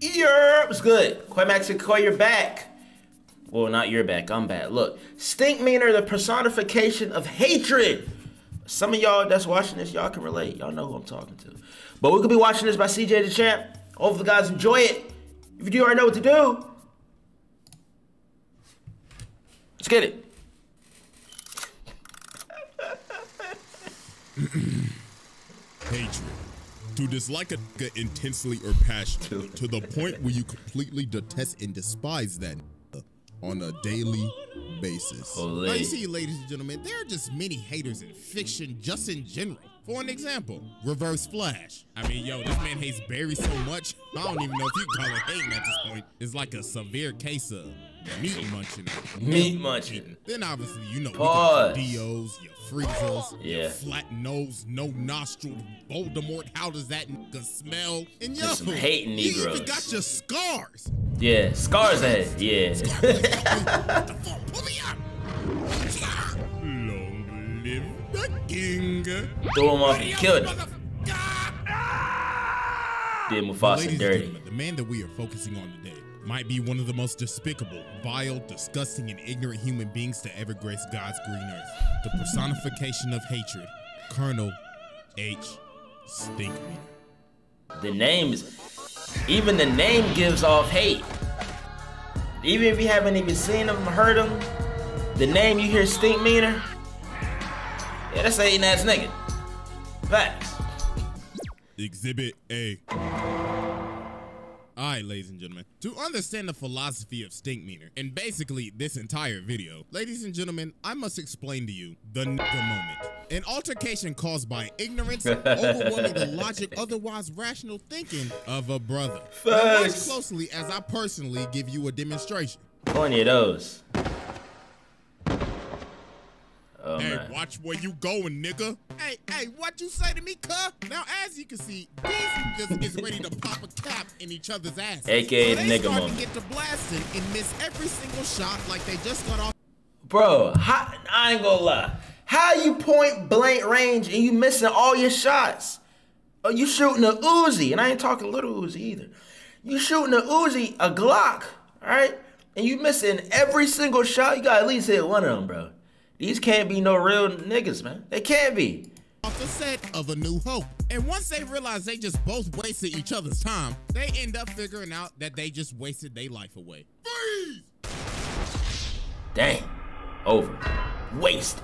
Yeah, what's good? QuayMax, you're back. Well, not you're back, I'm back. Look, STINKMEANER, the personification of hatred. Some of y'all that's watching this, y'all can relate. Y'all know who I'm talking to. But we could be watching this by CJ the Champ. Hopefully guys enjoy it. If you do already know what to do, let's get it. Hatred. To dislike a nigga intensely or passionately, to the point where you completely detest and despise that nigga on a daily basis. Now you see, ladies and gentlemen, there are just many haters in fiction just in general. For an example, Reverse Flash. I mean, yo, this man hates Barry so much, I don't even know if you call it hating at this point. It's like a severe case of meat munching. Meat munching. Then obviously, you know, we got your Dios, your Freezers, your flat nose, no nostril, Voldemort, how does that nigga smell? And yo, some hating Negroes. You even got your scars. Yeah, scars ahead, yeah. Pull me up. Long live the king. Throw him off and killed him. Did Mufasa dirty. The man that we are focusing on today might be one of the most despicable, vile, disgusting, and ignorant human beings to ever grace God's green earth. The personification of hatred, Colonel H. STINKMEANER. The names, even the name gives off hate. Even if you haven't even seen him, heard him, the name you hear STINKMEANER, yeah, that's a hating ass nigga. Facts. Exhibit A. Alright, ladies and gentlemen, to understand the philosophy of STINKMEANER, and basically this entire video, ladies and gentlemen, I must explain to you the nigga moment. An altercation caused by ignorance, overwhelming the logic, otherwise rational thinking of a brother. Now watch closely as I personally give you a demonstration. Plenty of those. Oh, hey, man. Watch where you going, nigga. Hey, what you say to me, cuh? Now, as you can see, these niggas is ready to pop a cap in each other's ass. AKA so the nigga moment. They start to get to blasting and miss every single shot like they just got off. Bro, I ain't gonna lie. How you point blank range and you missing all your shots? Oh, you shooting a Uzi, and I ain't talking little Uzi either. You shooting a Uzi, a Glock, all right? And you missing every single shot. You gotta at least hit one of them, bro. These can't be no real niggas, man. They can't be. Off the set of A New Hope. And once they realize they just both wasted each other's time, they end up figuring out that they just wasted their life away. Freeze! Dang. Over. Wasted.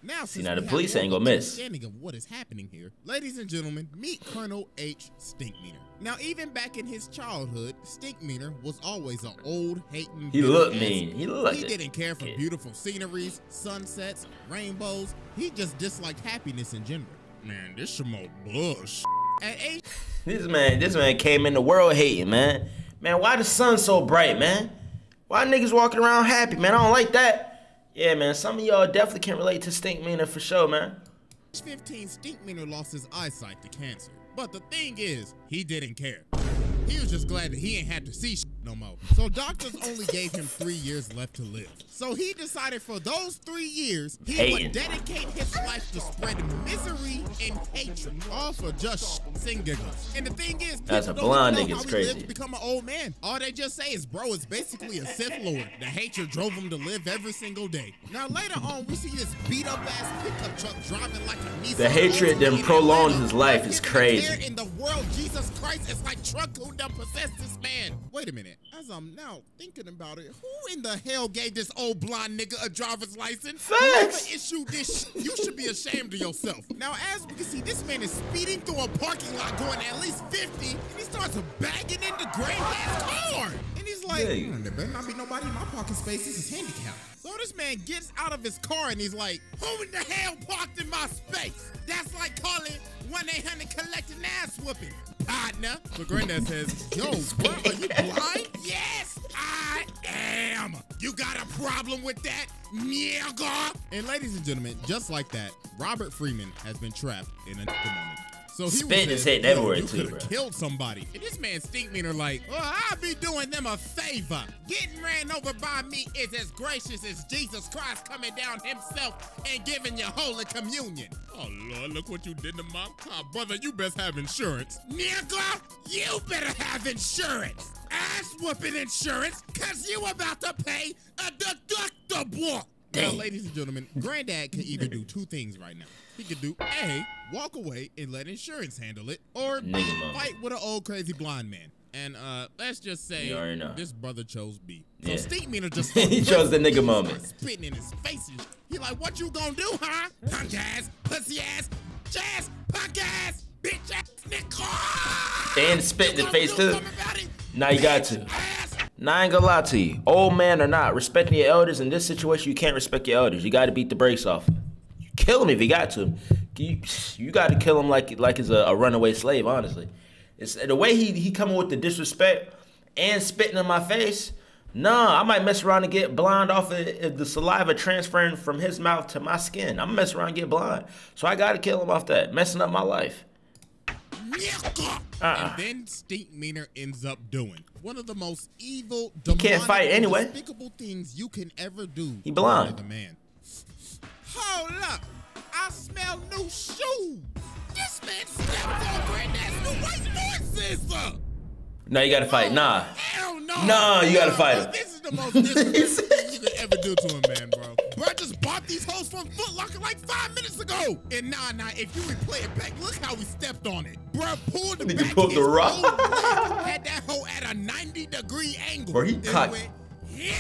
Now, see, now the police ain't gonna miss. Understanding of what is happening here, ladies and gentlemen, meet Colonel H. STINKMEANER. Now, even back in his childhood, STINKMEANER was always an old, hating. He looked mean. He looked. He didn't care for beautiful sceneries, sunsets, rainbows. He just disliked happiness in general. Man, this some old bush. At age, this man came in the world hating, man. Man, why the sun so bright, man? Why niggas walking around happy, man? I don't like that. Yeah, man, some of y'all definitely can relate to STINKMEANER for sure, man. Age 15, STINKMEANER lost his eyesight to cancer. But the thing is, he didn't care. He was just glad that he ain't had to see no more. So doctors only gave him 3 years left to live. So he decided for those 3 years, he would dedicate his life to spreading misery and hatred, all for just and giggles. And the thing is, that's a blonde nigga's crazy. To become an old man. All they just say is, bro, is basically a Sith Lord. The hatred drove him to live every single day. Now later on, we see this beat up ass pickup truck driving like a Nissan. The hatred then prolonged his life is crazy. In the world, Jesus Christ is like truck who done possessed this man. Wait a minute. As I'm now thinking about it, who in the hell gave this old blonde nigga a driver's license? Whoever issued this shit, you should be ashamed of yourself. Now, as we can see, this man is speeding through a parking lot going at least 50, and he starts bagging into gray man's car. And he's like, there better not be nobody in my parking space. This is handicapped. So this man gets out of his car and he's like, who in the hell parked in my space? That's like calling 1-800 collecting ass whooping. Partner. So Granddad says, yo, bro, are you blind? Yes, I am. You got a problem with that, nigga? And ladies and gentlemen, just like that, Robert Freeman has been trapped in a moment. So he Spit was is hitting everywhere you too, could bro. have killed somebody. And this man STINKMEANER like, well, I'll be doing them a favor. Getting ran over by me is as gracious as Jesus Christ coming down himself and giving you Holy Communion. Oh, Lord, look what you did to my car. Brother, you best have insurance. Nigga, you better have insurance. Ass whooping insurance, cause you about to pay a deductible. Now, ladies and gentlemen, Granddad can either do two things right now. He could do A, walk away and let insurance handle it, or B, fight with an old crazy blind man. And let's just say this brother chose B. So STINKMEANER just he chose the nigga moment. Spitting in his face. He like, what you gonna do, huh? Punk ass, pussy ass, ass, punk ass, bitch ass, nigga. And spit in the face too. Now you got to. Now I ain't gonna lie to you. Old man or not, respecting your elders in this situation, you can't respect your elders. You gotta beat the brakes off. You kill him if you got to. You gotta kill him like it's a runaway slave, honestly. It's the way he coming with the disrespect and spitting in my face. Nah, I might mess around and get blind off of the saliva transferring from his mouth to my skin. I'm gonna mess around and get blind. So I gotta kill him off that, messing up my life. And then STINKMEANER ends up doing one of the most evil, can't fight anyway. Despicable things you can ever do. He blind. The man. Hold up, I smell new shoes. This man stepped on Granddad's new white voices. No, you gotta fight. Nah. Hell no. No, you gotta fight him. This is the most disrespectful thing you could ever do to him, man, bro. Bro, I just bought these hoes from Foot Locker like 5 minutes ago. And nah, if you replay it back, look how we stepped on it. Bro, pulled the back. Pulled the rock. Had that hoe at a 90-degree angle. Bro, he cut. Yeah.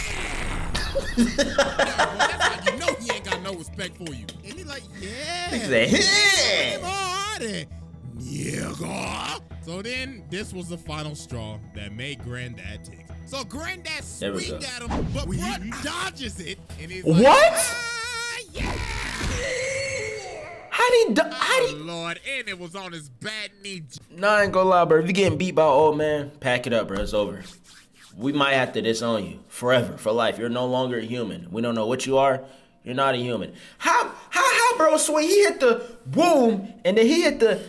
That's how you know he ain't got no respect for you. And he like, yeah. He said, yeah. So then, this was the final straw that made Granddad tick. So Granddad swinged at him, but bro dodges it, and he's like, what? Yeah! How'd he Lord, and it was on his bad knee. Nah, I ain't gonna lie, bro. If you getting beat by an old man, pack it up, bro. It's over. We might have to disown you forever, for life. You're no longer a human. We don't know what you are. You're not a human. How, bro, swing? He hit the boom, and then he hit the,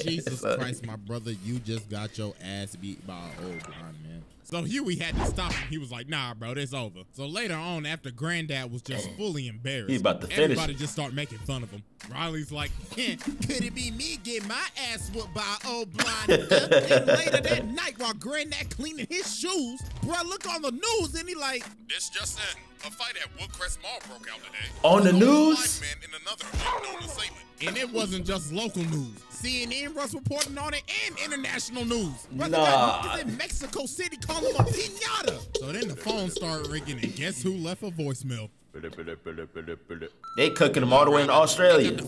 Jesus Christ, my brother, you just got your ass beat by an old blind man. So Huey had to stop him. He was like, nah, bro, this over. So later on, after Granddad was just fully embarrassed, he's about to finish. Everybody just started making fun of him. Riley's like, could it be me getting my ass whooped by an old blind nigga? And later that night, while Granddad cleaning his shoes, bro, look on the news, and he like, this just in. A fight at Woodcrest Mall broke out today. On the news? Man in another unknown assailant. And it wasn't just local news. CNN was reporting on it and international news. Brother got in Mexico City calling him a piñata. So then the phone started ringing, and guess who left a voicemail? They cooking him all the way in Australia. Pick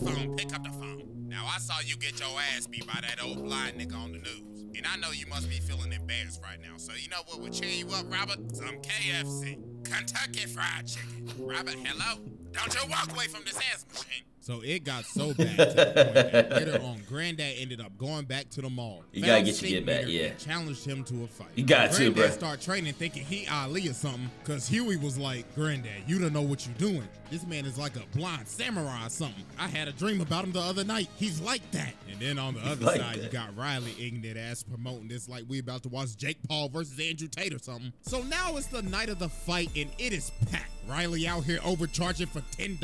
up the phone. Now, I saw you get your ass beat by that old blind nigga on the news. And I know you must be feeling embarrassed right now. So you know what would cheer you up, Robert? Some KFC. Kentucky Fried Chicken. Robert, hello? Don't you walk away from this ass machine. So it got so bad to the point that later on, Granddad ended up going back to the mall. You gotta get your get back, yeah. Challenged him to a fight. You got to, bro. Granddad started training thinking he Ali or something, because Huey was like, Granddad, you don't know what you're doing. This man is like a blind samurai or something. I had a dream about him the other night. He's like that. And then on the other side, you got Riley ignorant ass promoting this like we about to watch Jake Paul versus Andrew Tate or something. So now it's the night of the fight, and it is packed. Riley out here overcharging for $10.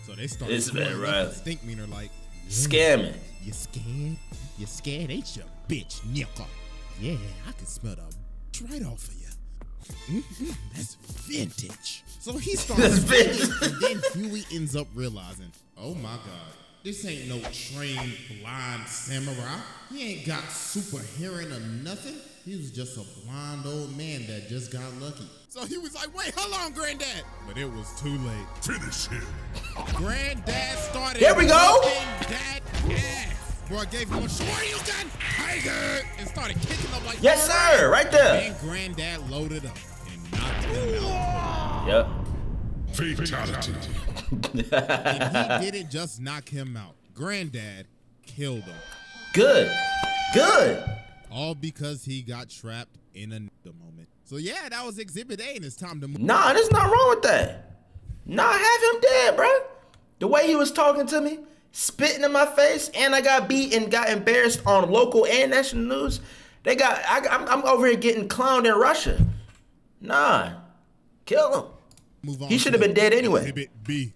So they started STINKMEANER like, scamming. You scared? You scared, ain't you, bitch, nigga? Yeah, I can smell the right off of you. That's vintage. So he starts and then Huey ends up realizing, oh my God, this ain't no trained blind samurai. He ain't got super hearing or nothing. He was just a blind old man that just got lucky. So he was like, wait, hold on, Granddad. But it was too late. Finish him. Granddad started. Here we go. That ass. Bro, I gave him a Shoryuken Tiger and started kicking him like, yes, sir, right there. And Granddad loaded up and knocked him out. Yep. Fatality. And he didn't just knock him out. Granddad killed him. Good. Good. All because he got trapped in a moment. So yeah, that was Exhibit A, and it's time to move. Nah, there's nothing wrong with that. Nah, have him dead, bro. The way he was talking to me, spitting in my face, and I got beat and got embarrassed on local and national news. I'm over here getting clowned in Russia. Nah, kill him. Move on. He should have been dead anyway. Exhibit B.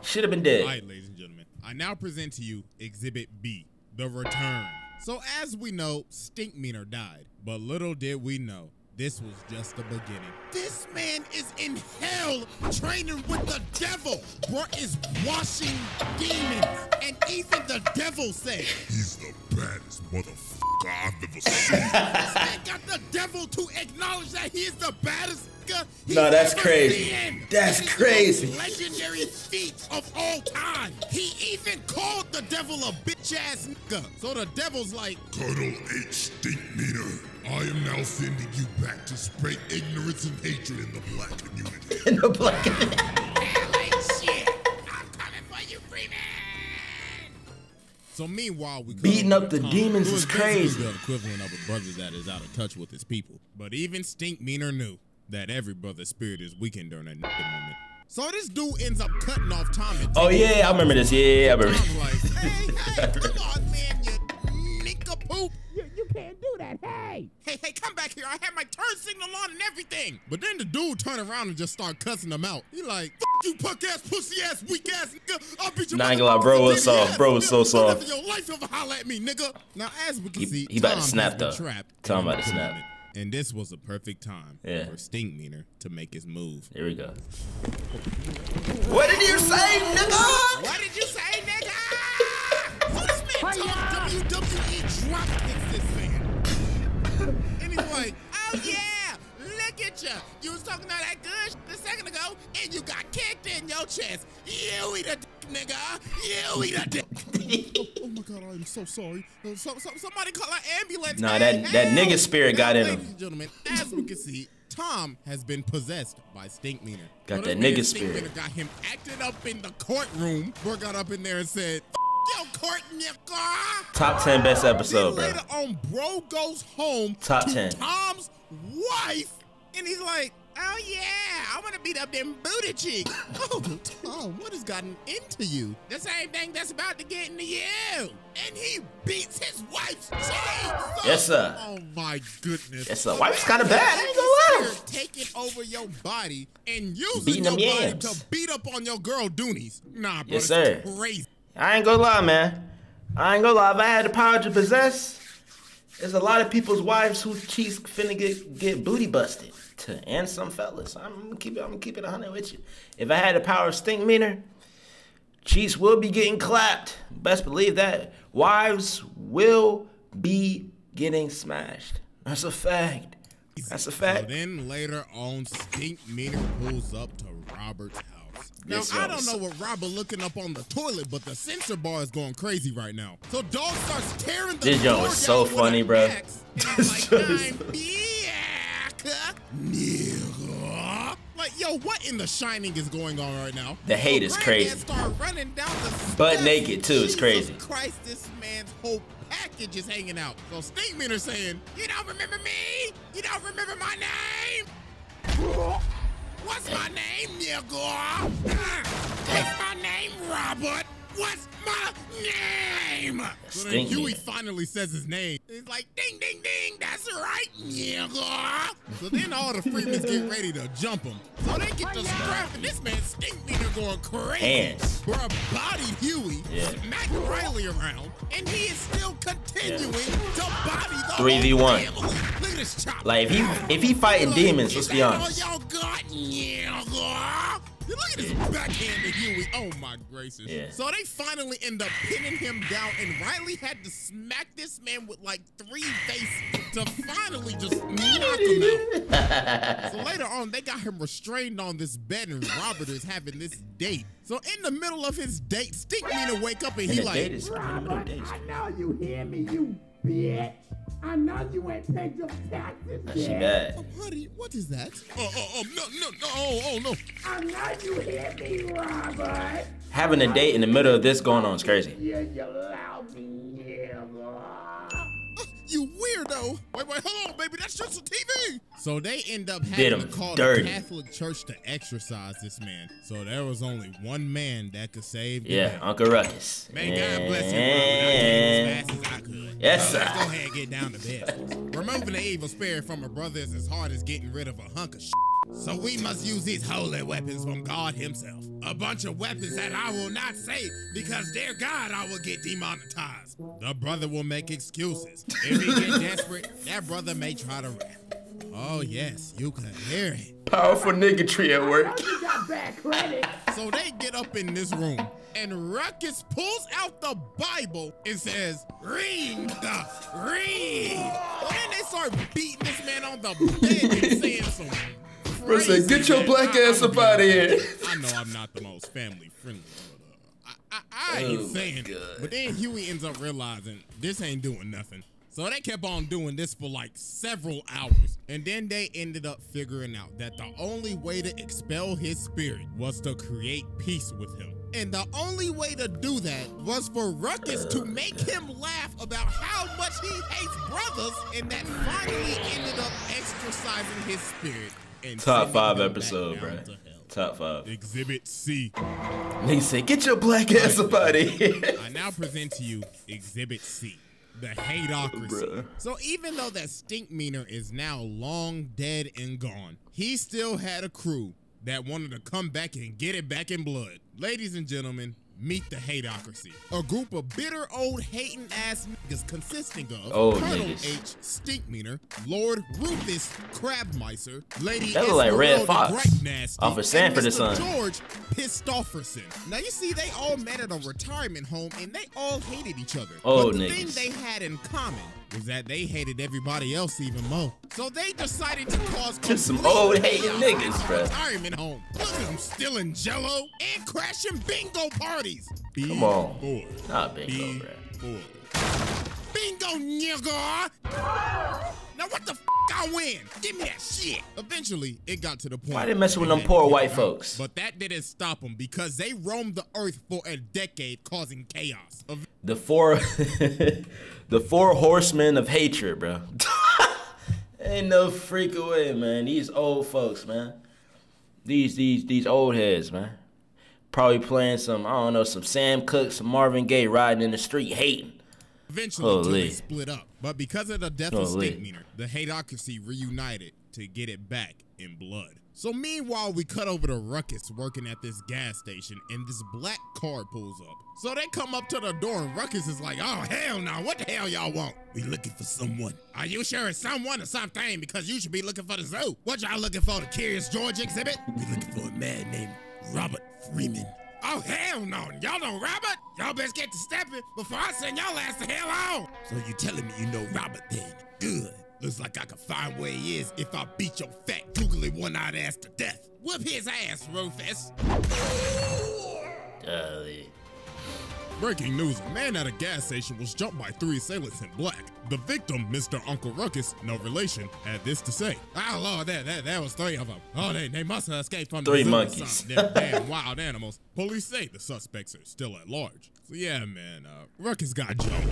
Should have been dead. All right, ladies and gentlemen, I now present to you Exhibit B, the return. So as we know, STINKMEANER died, but little did we know, this was just the beginning. This man is in hell training with the devil. Bro is washing demons. And even the devil said, he's the baddest motherfucker I've ever seen. This man got the devil to acknowledge that he is the baddest nigga he's No, that's ever crazy. seen. That's It is crazy. the most legendary feat of all time. He even called the devil a bitch ass nigga. So the devil's like, Cuddle H STINKMEANER. I am now sending you back to spread ignorance and hatred in the black community. In the black community. Shit. I'm coming for you, free man. So meanwhile, we Beating up the demons is crazy. The equivalent of a brother that is out of touch with his people. But even STINKMEANER knew that every brother's spirit is weakened during that moment. So this dude ends up cutting off Tom. Oh yeah, I remember this. Yeah, I remember. Tom's like, hey, come on, man, you nincompoop. You can't do that. Hey, come back here. I had my turn signal on and everything. But then the dude turned around and just started cussing him out. He like, F you, punk ass, pussy ass, weak ass nigga. I'll beat your Nah, I ain't gonna lie, bro was soft. Bro was so soft. Never your life ever holler at me, nigga. Now, as we can see, He about to Tom snap has been though. trapped Tom about to in the snap. moment. And this was a perfect time for STINKMEANER to make his move. Here we go. What did you say, nigga? What did you say, nigga? So this man told WWE drop kicks this man. And he's like, oh yeah, look at you. You was talking all that good a second ago, and you got kicked in your chest. You eat a dick, nigga. You eat a dick. Oh my God, I'm so sorry. Somebody call an ambulance. Nah, that nigga spirit got in him. Ladies and gentlemen, as we can see, Tom has been possessed by STINKMEANER. Got that nigga spirit. STINKMEANER got him acting up in the courtroom. Bro got up in there and said, yo, court, nigga. Top 10 best episode, bro. Later on, bro goes home Top to 10. Tom's wife, and he's like, oh yeah, I want to beat up them booty cheeks. Oh, Tom, what has gotten into you? The same thing that's about to get into you. And he beats his wife's cheeks. Yes, sir. Oh my goodness. Yes, sir. Wife's kind of bad. I ain't gonna lie. Taking over your body and using Beating your them body yams. to beat up on your girl Doonies. Nah, bro, Yes, that's sir. crazy. I ain't gonna lie, man. I ain't gonna lie. If I had the power to possess, there's a lot of people's wives whose cheeks finna get booty busted. And some fellas. I'm gonna keep it 100 with you. If I had the power of STINKMEANER, cheeks will be getting clapped. Best believe that. Wives will be getting smashed. That's a fact. That's a fact. So then later on, STINKMEANER pulls up to Robert's house. Now, This I one don't was- know what Robert looking up on the toilet, but the censor bar is going crazy right now. So Dawg starts tearing the This joint was door so down funny, with bro. an axe, and I'm like, I'm back, nigga. Like, yo, what in The Shining is going on right now? The hate is crazy. Start running down the Butt steps. naked, too. It's crazy. Jesus Christ, this man's whole package is hanging out. So STINKMEANER saying, you don't remember me? You don't remember my name? What's my name, nigga? What's my name, Robert? What's my name? So then STINKMEANER. Huey finally says his name. He's like, ding, ding, ding, that's right, nigga. So then all the Freemans get ready to jump him. So they get to scrapping. This man STINKMEANER going crazy. Hands. Bruh bodied Huey, smacked Riley around, and he is still continuing to body the 3v1. whole family. Look at this chop. Like if he fighting demons, let's be honest. All y'all got, nigga. Look at this backhand to Huey. Oh my gracious. Yeah. So they finally end up pinning him down, and Riley had to smack this man with like 3 faces to finally just knock him out. So later on, they got him restrained on this bed, and Robert is having this date. So in the middle of his date, STINKMEANER wake up and he like, Robert, I know you hear me, you bitch. I know you ain't paid your taxes She yet. bad. buddy, what is that? No. I know you hear me, Robert. Having a date in the middle of this going on is crazy. You lousy nigga. you weirdo. Wait, hold on, baby, that's just a TV. So they end up Did having him to call dirty. the Catholic Church to exorcise this man. So there was only one man that could save the Yeah, man. Uncle Ruckus. Man, God bless you, Robert. I came as fast as I could. Yes, Let's sir. go ahead and get down to business. Removing the evil spirit from a brother is as hard as getting rid of a hunk of shit. So we must use these holy weapons from God himself. A bunch of weapons that I will not say because their God I will get demonetized. The brother will make excuses. If he get desperate, that brother may try to rap. Oh yes, you can hear it. Powerful nigga tree at work. You got bad credit. So they get up in this room and Ruckus pulls out the Bible and says, read. And then they start beating this man on the bed and saying some Bro said, get your black ass up out of here. I know I'm not the most family friendly, but I ain't saying it. But then Huey ends up realizing this ain't doing nothing. So they kept on doing this for like several hours. And then they ended up figuring out that the only way to expel his spirit was to create peace with him. And the only way to do that was for Ruckus to make him laugh about how much he hates brothers, and that finally ended up exorcising his spirit. And Top 5 sending him episode, back bro. down to hell. Top 5. Exhibit C. He said, get your black ass up out of here. I now present to you Exhibit C, the hateocracy. Bruh. So even though that STINKMEANER is now long dead and gone, he still had a crew that wanted to come back and get it back in blood. Ladies and gentlemen, meet the hateocracy. A group of bitter old hating ass niggas consisting of Old Colonel niggas. H. STINKMEANER, Lord Rufus Crabmicer, Lady That look like Red Esmeralda Fox Gripe Nasty, off of Sanford and or Mr. something. George Pistofferson. Now you see, they all met at a retirement home and they all hated each other. Old but the niggas. thing they had in common was that they hated everybody else even more. So they decided to cause Just some complete old hating chaos niggas, at the bruh. retirement home. Look at them stealing Jello and crashing bingo parties. Come on. B4. Not bingo, bro. B4. Bingo, nigga! Now what the f I win? Give me that shit. Eventually, it got to the point. Why they messing with them had poor to get white out. folks? But that didn't stop them because they roamed the earth for a decade causing chaos. The four, the 4 horsemen of hatred, bro. Ain't no freaking way, man. These old folks, man. These old heads, man. Probably playing some, I don't know, some Sam Cooke, some Marvin Gaye, riding in the street, hating. Eventually, Holy. they split up. But because of the death of Holy. STINKMEANER, the hateocracy reunited to get it back in blood. So meanwhile, we cut over to Ruckus working at this gas station, and this black car pulls up. So they come up to the door, and Ruckus is like, oh, hell no, what the hell y'all want? We looking for someone. Are you sure it's someone or something? Because you should be looking for the zoo. What y'all looking for, the Curious George exhibit? We looking for a man named Robert Freeman. Oh, hell no. Y'all know Robert? Y'all best get to stepping before I send y'all ass the hell on. So you telling me you know Robert then? Good. Looks like I can find where he is if I beat your fat, googly one-eyed ass to death. Whip his ass, Rufus. Golly. Breaking news, a man at a gas station was jumped by 3 assailants in black. The victim, Mr. Uncle Ruckus, no relation, had this to say. Oh, Lord, that was 3 of them. Oh, they must have escaped from the 3 zoo or monkeys. something. Them damn wild animals. Police say the suspects are still at large. So yeah, man, Ruckus got jumped.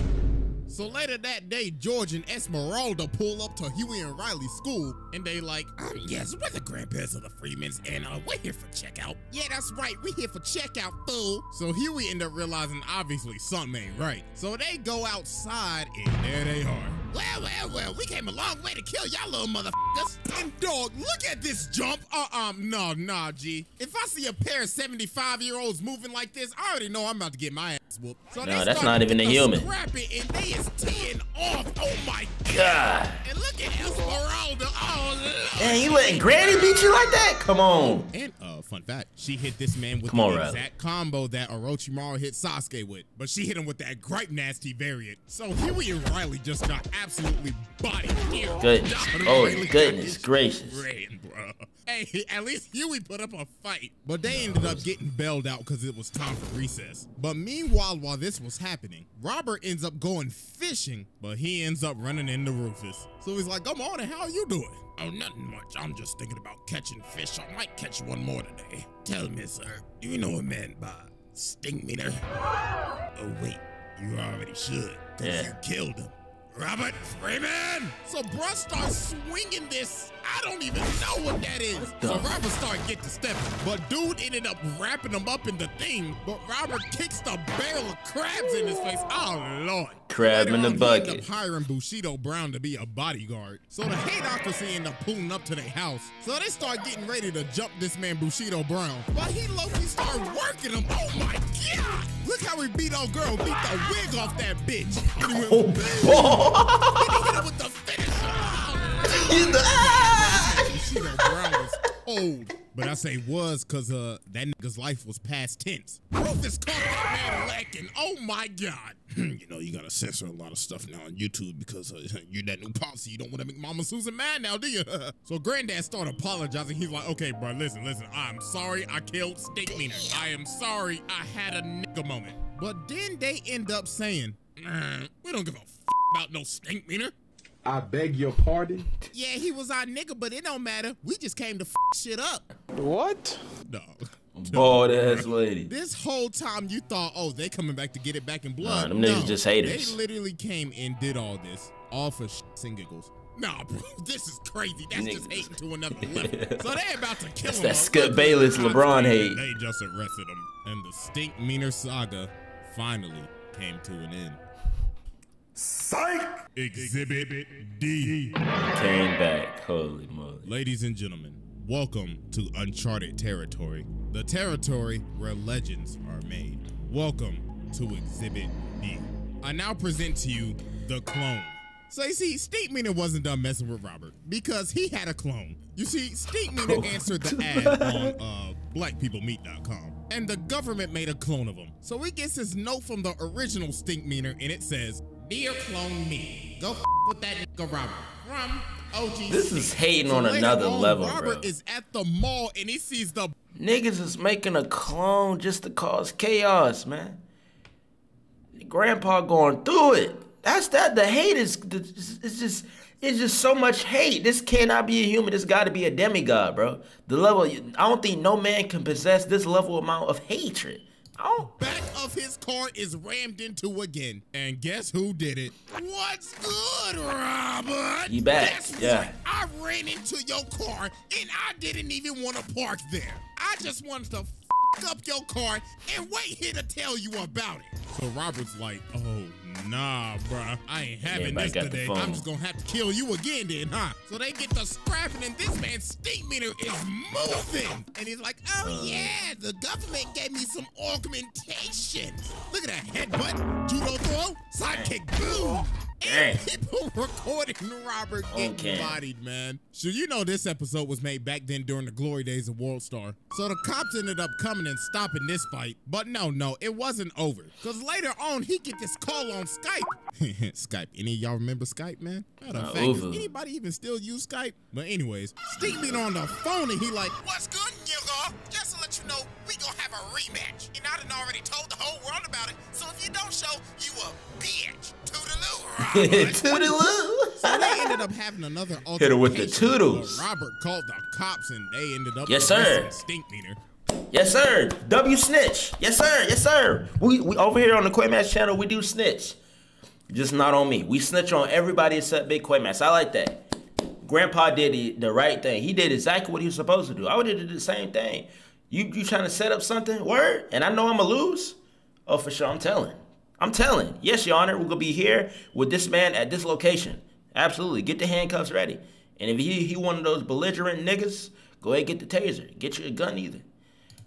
So later that day, George and Esmeralda pull up to Huey and Riley's school, and they like, yes, we're the grandparents of the Freemans, and we're here for checkout. Yeah, that's right, we're here for checkout, fool. So Huey ended up realizing obviously something ain't right. So they go outside, and there they are. Well, we came a long way to kill y'all little motherfuckers. And Dawg, look at this jump. Nah, G. If I see a pair of 75-year-olds moving like this, I already know I'm about to get my ass whooped. So No, that's not even a human. Scrapping, and they is teeing off. Oh my God. And look at Esmeralda. Oh, Lord. Man, you letting Granny beat you like that? Come on. And fun fact, she hit this man with Come the on, Riley. exact combo that Orochimaru hit Sasuke with, but she hit him with that gripe nasty variant. So Huey and Riley just got absolutely bodied here. Goodness. Oh, goodness gracious. Ran, bro. Hey, at least Huey put up a fight, but they ended up getting bailed out because it was time for recess. But meanwhile, while this was happening, Robert ends up going fishing, but he ends up running into Rufus. So he's like, "Come on, how are you doing?" "Oh, nothing much. I'm just thinking about catching fish. I might catch one more today." "Tell me, sir, do you know a man by STINKMEANER?" "Oh, wait, you already should, because Yeah. you killed him. Robert Freeman! So bruh starts swinging this. I don't even know what that is. So Robert started getting to stepping, but dude ended up wrapping him up in the thing, but Robert kicks the barrel of crabs in his face. Oh, Lord. Crab in the bucket. He ended up hiring Bushido Brown to be a bodyguard. So the hateocracy ended up pulling up to their house. So they start getting ready to jump this man Bushido Brown. But he low-key started working him. Oh my God! Look how he beat old girl, beat the wig off that bitch. And he went, and he hit him with the finish. Bushido Brown was old. But I say was because that nigga's life was past tense. Rufus caught that man lacking. Oh my God. You know, you gotta censor a lot of stuff now on YouTube because you're that new policy. You don't want to make Mama Susan mad now, do you? So Granddad started apologizing. He's like, okay, bro, listen. I'm sorry I killed STINKMEANER. I am sorry I had a nigga moment. But then they end up saying, we don't give a f about no STINKMEANER. I beg your pardon? Yeah, he was our nigga, but it don't matter. We just came to f shit up. What? No. Bald ass lady. This whole time you thought, oh, they coming back to get it back in blood. Nah, them niggas just haters. They literally came and did all this, all for shits and giggles. Nah, bro, this is crazy. That's just hating to another level. So they about to kill him. That's that SquidPlaysz LeBron hate. They just arrested him. And the STINKMEANER saga finally came to an end. Psych! Exhibit D. Came back, holy moly. Ladies and gentlemen, welcome to uncharted territory. The territory where legends are made. Welcome to Exhibit D. I now present to you the clone. So you see, STINKMEANER wasn't done messing with Robert because he had a clone. You see, STINKMEANER answered the ad on blackpeoplemeet.com. And the government made a clone of him. So he gets his note from the original STINKMEANER and it says, "Dear clone me, go f with that nigga Robert from OG." This is hating on another level, bro. Robert is at the mall and he sees the niggas is making a clone just to cause chaos, man. Grandpa going through it. That's that. The hate is it's just so much hate. This cannot be a human. This got to be a demigod, bro. The level. I don't think no man can possess this level amount of hatred. Back of his car is rammed into again. And guess who did it? What's good, Robert? You back, Guess yeah. what? I ran into your car and I didn't even want to park there. I just wanted to f up your car and wait here to tell you about it. So Robert's like, oh, nah, bruh. I ain't having this today. I'm just gonna have to kill you again then, huh? So they get to scrapping and this man STINKMEANER is moving. And he's like, oh yeah, the government gave me some augmentation. Look at that headbutt, judo throw, sidekick, boom. And people recording Robert getting bodied, man. So you know this episode was made back then during the glory days of World Star. So the cops ended up coming and stopping this fight. But no, it wasn't over. Because later on, he get this call on Skype. Skype. Any of y'all remember Skype, man? Matter of fact, does anybody even still use Skype? But anyways, STINKMEANER on the phone and he like, what's good, nigga? Just to let you know, we gonna have a rematch. And I done already told the whole world about it. So if you don't show, you a bitch. Toodaloo, Robert. Toodaloo. So they ended up having another altercation. Hit her with the toodles. Robert called the cops and they ended up STINKMEANER. Yes, sir. W snitch. Yes, sir. Yes, sir. We over here on the Quaymass channel, we do snitch. Just not on me. We snitch on everybody except Big Quaymass. I like that. Grandpa did the right thing. He did exactly what he was supposed to do. I would have did the same thing. You trying to set up something? Word? And I know I'm going to lose? Oh, for sure. I'm telling. Yes, Your Honor. We're going to be here with this man at this location. Absolutely. Get the handcuffs ready. And if he one of those belligerent niggas, go ahead and get the taser. Get you a gun either.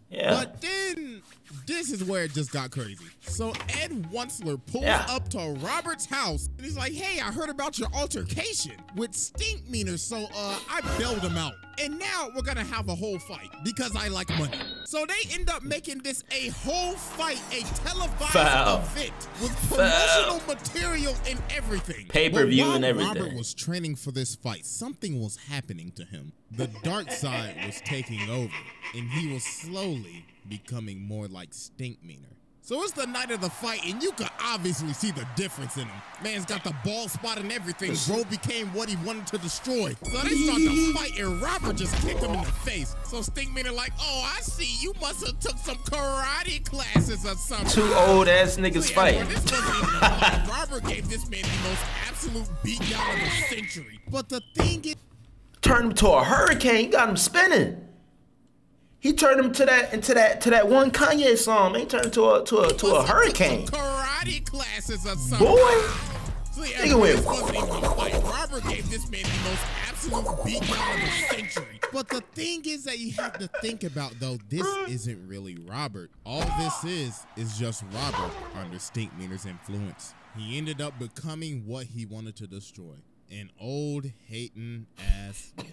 Yeah. But then this is where it just got crazy. So Ed Wuncler pulls up to Robert's house and he's like, hey, I heard about your altercation with STINKMEANER, so I bailed him out. And now we're gonna have a whole fight because I like money. So they end up making this a whole fight, a televised event with promotional material and everything. Pay-per-view and everything. Robert was training for this fight, something was happening to him. The dark side was taking over and he was slowly becoming more like STINKMEANER. So it's the night of the fight, and you can obviously see the difference in him. Man's got the bald spot and everything. Bro became what he wanted to destroy. So they start to fight, and Robert just kicked him in the face. So STINKMEANER like, oh, I see. You must have took some karate classes or something. Two old ass niggas fighting. This wasn't even a fight. Robert gave this man the most absolute beatdown of the century. But the thing is, turned him to a hurricane. You got him spinning. He turned him to that one Kanye song. Man. He turned him to a hurricane. Karate classes or something. Boy. So yeah, Nigga went. this wasn't even a fight. Robert gave this man the most absolute beatdown of the century. But the thing is that you have to think about, though, this isn't really Robert. All this is just Robert under STINKMEANER's influence. He ended up becoming what he wanted to destroy. An old hating ass nigga.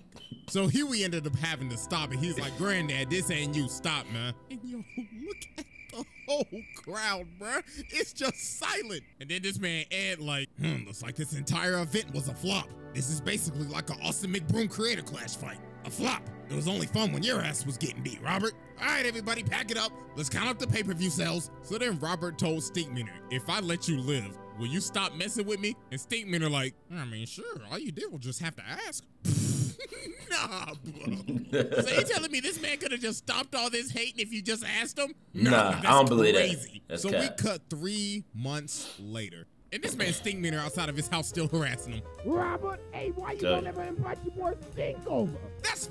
So here we ended up having to stop it. He's like, Granddad, this ain't you. Stop, man. And yo, look at the whole crowd, bruh. It's just silent. And then this man Ed like, looks like this entire event was a flop. This is basically like an Austin McBroom Creator Clash fight. A flop. It was only fun when your ass was getting beat, Robert. All right, everybody, pack it up. Let's count up the pay-per-view sales. So then Robert told STINKMEANER, if I let you live, will you stop messing with me? And STINKMEANER like, I mean, sure. All you did was just have to ask. Nah, bro. So you telling me this man could have just stopped all this hating if you just asked him? Nah, I don't believe that. That's so cap. we cut 3 months later. And this man STINKMEANER outside of his house still harassing him. Robert, hey, why you don't ever invite your boy Stink over? That's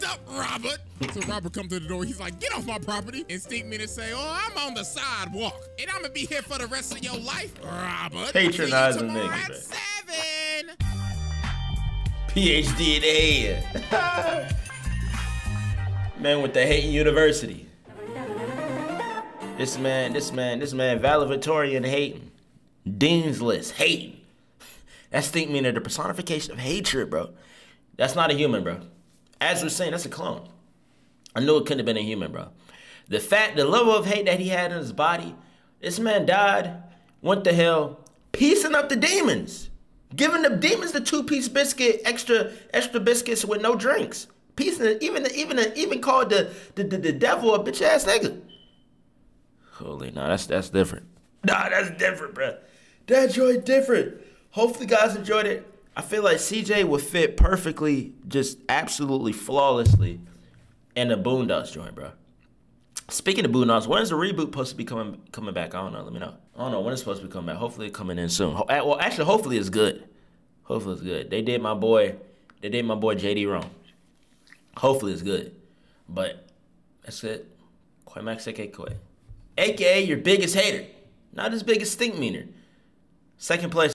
up, Robert. So Robert comes to the door. He's like, get off my property. And STINKMEANER say, oh, I'm on the sidewalk. And I'm going to be here for the rest of your life, Robert. Patronizing nigga, at man. 7. PhD in the head. Man with the hating university. This man valedictorian hating. Dean's list hating. That's STINKMEANER, the personification of hatred, bro. That's not a human, bro. As we're saying, that's a clone. I knew it couldn't have been a human, bro. The level of hate that he had in his body, this man died, went to hell, piecing up the demons. Giving the demons the 2-piece biscuit, extra biscuits with no drinks. Piecing it, even called the devil a bitch ass nigga. Holy, nah, that's different. Nah, that's different, bro. That joint different. Hopefully, guys enjoyed it. I feel like CJ would fit perfectly, just absolutely flawlessly, in the Boondocks joint, bro. Speaking of Boondocks, when is the reboot supposed to be coming back? I don't know. Let me know. I don't know when it's supposed to be coming back. Hopefully, it's coming in soon. Well, actually, hopefully it's good. Hopefully it's good. They did my boy JD wrong. Hopefully it's good. But that's it. 𝔑𝔤𝔤𝔠𝔥𝔬𝔩𝔞𝔰👓, aka your biggest hater. Not as big as STINKMEANER. Second place.